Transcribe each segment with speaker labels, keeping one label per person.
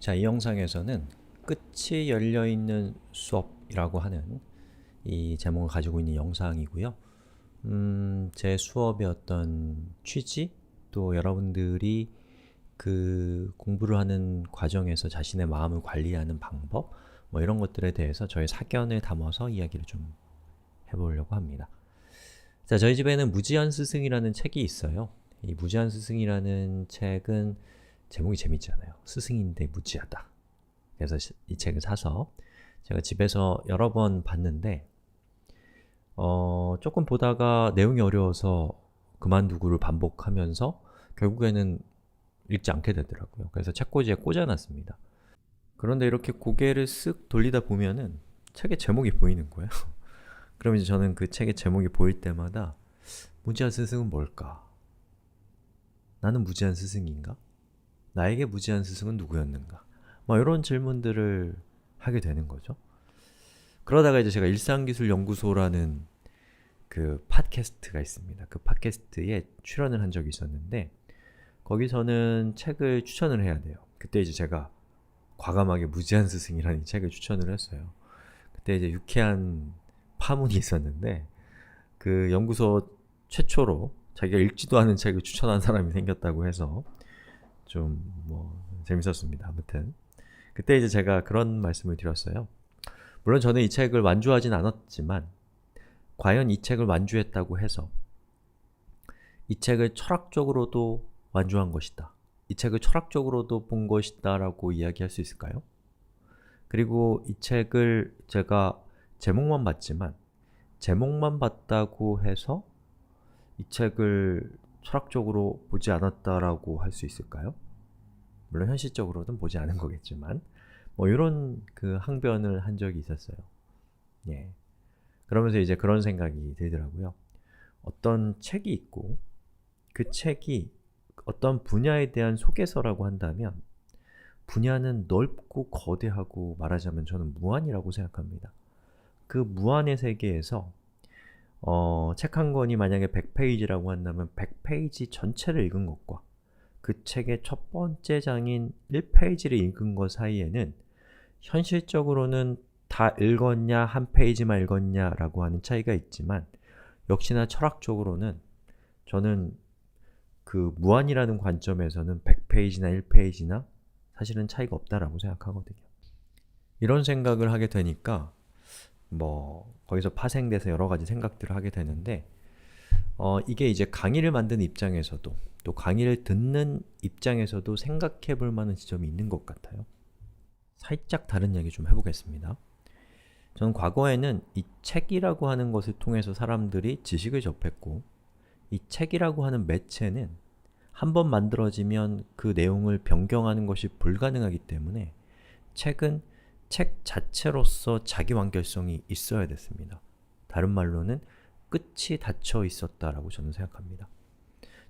Speaker 1: 자, 이 영상에서는 끝이 열려있는 수업이라고 하는 이 제목을 가지고 있는 영상이고요. 제 수업의 어떤 취지, 또 여러분들이 그 공부를 하는 과정에서 자신의 마음을 관리하는 방법, 뭐 이런 것들에 대해서 저의 사견을 담아서 이야기를 좀 해보려고 합니다. 자, 저희 집에는 무지한 스승이라는 책이 있어요. 이 무지한 스승이라는 책은 제목이 재밌잖아요. 스승인데 무지하다. 그래서 이 책을 사서 제가 집에서 여러 번 봤는데 조금 보다가 내용이 어려워서 그만두고를 반복하면서 결국에는 읽지 않게 되더라고요. 그래서 책꽂이에 꽂아놨습니다. 그런데 이렇게 고개를 쓱 돌리다 보면은 책의 제목이 보이는 거예요. 그럼 이제 저는 그 책의 제목이 보일 때마다 무지한 스승은 뭘까? 나는 무지한 스승인가? 나에게 무지한 스승은 누구였는가? 뭐 이런 질문들을 하게 되는 거죠. 그러다가 이제 제가 일상기술연구소라는 그 팟캐스트가 있습니다. 그 팟캐스트에 출연을 한 적이 있었는데 거기서는 책을 추천을 해야 돼요. 그때 이제 제가 과감하게 무지한 스승이라는 이 책을 추천을 했어요. 그때 이제 유쾌한 파문이 있었는데 그 연구소 최초로 자기가 읽지도 않은 책을 추천한 사람이 생겼다고 해서 좀 뭐 재밌었습니다. 아무튼 그때 이제 제가 그런 말씀을 드렸어요. 물론 저는 이 책을 완주하진 않았지만 과연 이 책을 완주했다고 해서 이 책을 철학적으로도 완주한 것이다. 이 책을 철학적으로도 본 것이다 라고 이야기할 수 있을까요? 그리고 이 책을 제가 제목만 봤지만 제목만 봤다고 해서 이 책을 철학적으로 보지 않았다라고 할 수 있을까요? 물론 현실적으로는 보지 않은 거겠지만 뭐 이런 그 항변을 한 적이 있었어요. 예. 그러면서 이제 그런 생각이 들더라고요. 어떤 책이 있고 그 책이 어떤 분야에 대한 소개서라고 한다면 분야는 넓고 거대하고 말하자면 저는 무한이라고 생각합니다. 그 무한의 세계에서 책 한 권이 만약에 100페이지라고 한다면 100페이지 전체를 읽은 것과 그 책의 첫 번째 장인 1페이지를 읽은 것 사이에는 현실적으로는 다 읽었냐, 한 페이지만 읽었냐 라고 하는 차이가 있지만 역시나 철학적으로는 저는 그 무한이라는 관점에서는 100페이지나 1페이지나 사실은 차이가 없다라고 생각하거든요. 이런 생각을 하게 되니까 뭐 거기서 파생돼서 여러 가지 생각들을 하게 되는데 이게 이제 강의를 만드는 입장에서도 또 강의를 듣는 입장에서도 생각해 볼 만한 지점이 있는 것 같아요. 살짝 다른 얘기 좀 해보겠습니다. 저는 과거에는 이 책이라고 하는 것을 통해서 사람들이 지식을 접했고 이 책이라고 하는 매체는 한번 만들어지면 그 내용을 변경하는 것이 불가능하기 때문에 책은 책 자체로서 자기 완결성이 있어야 됐습니다. 다른 말로는 끝이 닫혀 있었다라고 저는 생각합니다.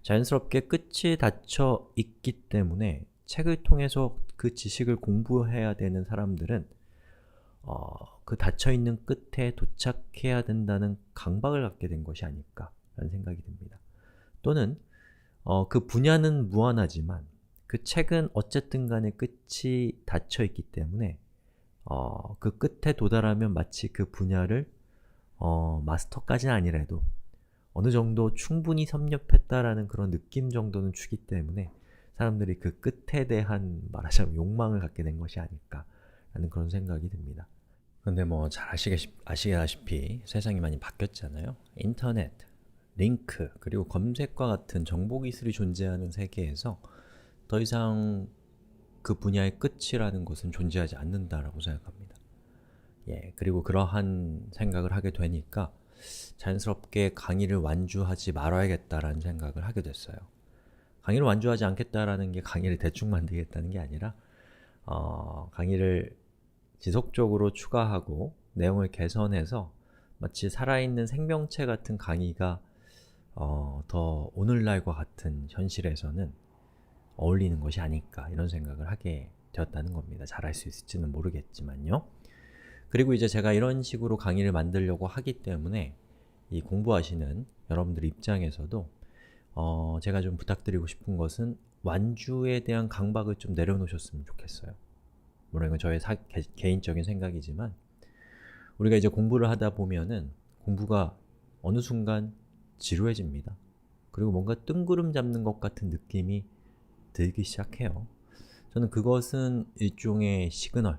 Speaker 1: 자연스럽게 끝이 닫혀 있기 때문에 책을 통해서 그 지식을 공부해야 되는 사람들은 그 닫혀있는 끝에 도착해야 된다는 강박을 갖게 된 것이 아닐까라는 생각이 듭니다. 또는 그 분야는 무한하지만 그 책은 어쨌든 간에 끝이 닫혀있기 때문에 그 끝에 도달하면 마치 그 분야를 마스터까지는 아니라도 어느 정도 충분히 섭렵했다라는 그런 느낌 정도는 주기 때문에 사람들이 그 끝에 대한 말하자면 욕망을 갖게 된 것이 아닐까라는 그런 생각이 듭니다. 근데 뭐 잘 아시다시피 세상이 많이 바뀌었잖아요. 인터넷, 링크, 그리고 검색과 같은 정보 기술이 존재하는 세계에서 더 이상 그 분야의 끝이라는 것은 존재하지 않는다라고 생각합니다. 예, 그리고 그러한 생각을 하게 되니까 자연스럽게 강의를 완주하지 말아야겠다라는 생각을 하게 됐어요. 강의를 완주하지 않겠다라는 게 강의를 대충 만들겠다는 게 아니라 강의를 지속적으로 추가하고 내용을 개선해서 마치 살아있는 생명체 같은 강의가 더 오늘날과 같은 현실에서는 어울리는 것이 아닐까 이런 생각을 하게 되었다는 겁니다. 잘할 수 있을지는 모르겠지만요. 그리고 이제 제가 이런 식으로 강의를 만들려고 하기 때문에 이 공부하시는 여러분들 입장에서도 제가 좀 부탁드리고 싶은 것은 완주에 대한 강박을 좀 내려놓으셨으면 좋겠어요. 물론 이건 저의 개인적인 생각이지만 우리가 이제 공부를 하다 보면은 공부가 어느 순간 지루해집니다. 그리고 뭔가 뜬구름 잡는 것 같은 느낌이 들기 시작해요. 저는 그것은 일종의 시그널,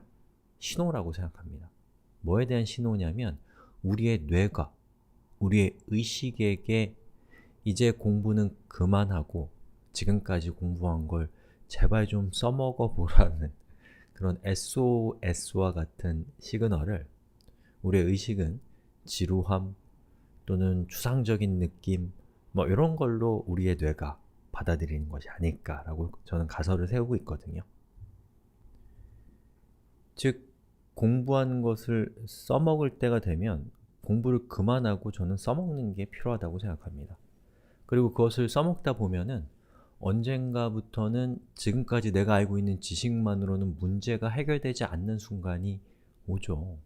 Speaker 1: 신호라고 생각합니다. 뭐에 대한 신호냐면 우리의 뇌가, 우리의 의식에게 이제 공부는 그만하고 지금까지 공부한 걸 제발 좀 써먹어 보라는 그런 SOS와 같은 시그널을 우리의 의식은 지루함 또는 추상적인 느낌 뭐 이런 걸로 우리의 뇌가 받아들이는 것이 아닐까라고 저는 가설을 세우고 있거든요. 즉, 공부하는 것을 써먹을 때가 되면 공부를 그만하고 저는 써먹는 게 필요하다고 생각합니다. 그리고 그것을 써먹다 보면은 언젠가부터는 지금까지 내가 알고 있는 지식만으로는 문제가 해결되지 않는 순간이 오죠.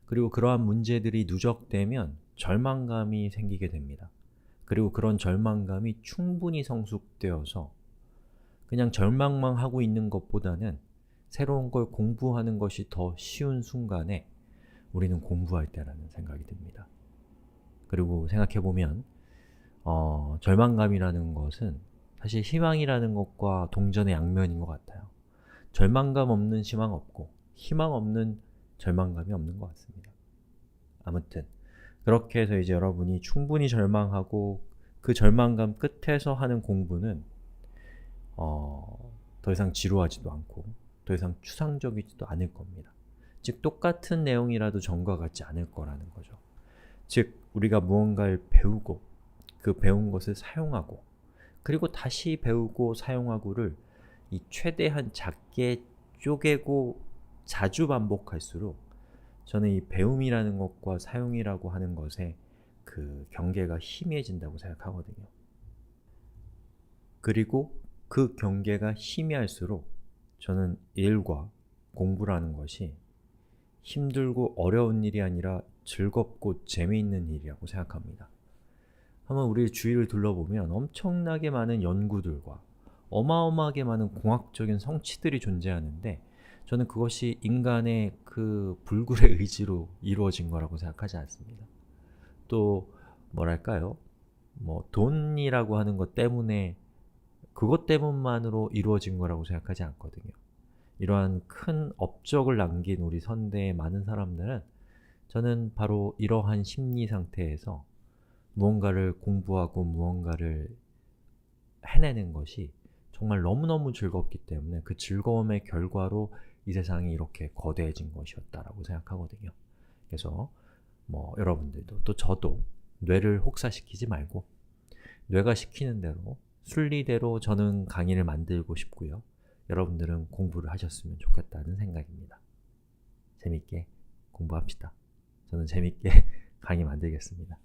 Speaker 1: 그리고 그러한 문제들이 누적되면 절망감이 생기게 됩니다. 그리고 그런 절망감이 충분히 성숙되어서 그냥 절망만 하고 있는 것보다는 새로운 걸 공부하는 것이 더 쉬운 순간에 우리는 공부할 때라는 생각이 듭니다. 그리고 생각해보면 절망감이라는 것은 사실 희망이라는 것과 동전의 양면인 것 같아요. 절망감 없는 희망 없고 희망 없는 절망감이 없는 것 같습니다. 아무튼 그렇게 해서 이제 여러분이 충분히 절망하고 그 절망감 끝에서 하는 공부는 더 이상 지루하지도 않고 더 이상 추상적이지도 않을 겁니다. 즉, 똑같은 내용이라도 전과 같지 않을 거라는 거죠. 즉, 우리가 무언가를 배우고 그 배운 것을 사용하고 그리고 다시 배우고 사용하고를 이 최대한 작게 쪼개고 자주 반복할수록 저는 이 배움이라는 것과 사용이라고 하는 것의 그 경계가 희미해진다고 생각하거든요. 그리고 그 경계가 희미할수록 저는 일과 공부라는 것이 힘들고 어려운 일이 아니라 즐겁고 재미있는 일이라고 생각합니다. 한번 우리 주위를 둘러보면 엄청나게 많은 연구들과 어마어마하게 많은 공학적인 성취들이 존재하는데 저는 그것이 인간의 그 불굴의 의지로 이루어진 거라고 생각하지 않습니다. 또 뭐랄까요? 돈이라고 하는 것 때문에 그것 때문만으로 이루어진 거라고 생각하지 않거든요. 이러한 큰 업적을 남긴 우리 선대의 많은 사람들은 저는 바로 이러한 심리 상태에서 무언가를 공부하고 무언가를 해내는 것이 정말 너무너무 즐겁기 때문에 그 즐거움의 결과로 이 세상이 이렇게 거대해진 것이었다라고 생각하거든요. 그래서 여러분들도 또 저도 뇌를 혹사시키지 말고 뇌가 시키는 대로 순리대로 저는 강의를 만들고 싶고요. 여러분들은 공부를 하셨으면 좋겠다는 생각입니다. 재밌게 공부합시다. 저는 재밌게 강의 만들겠습니다.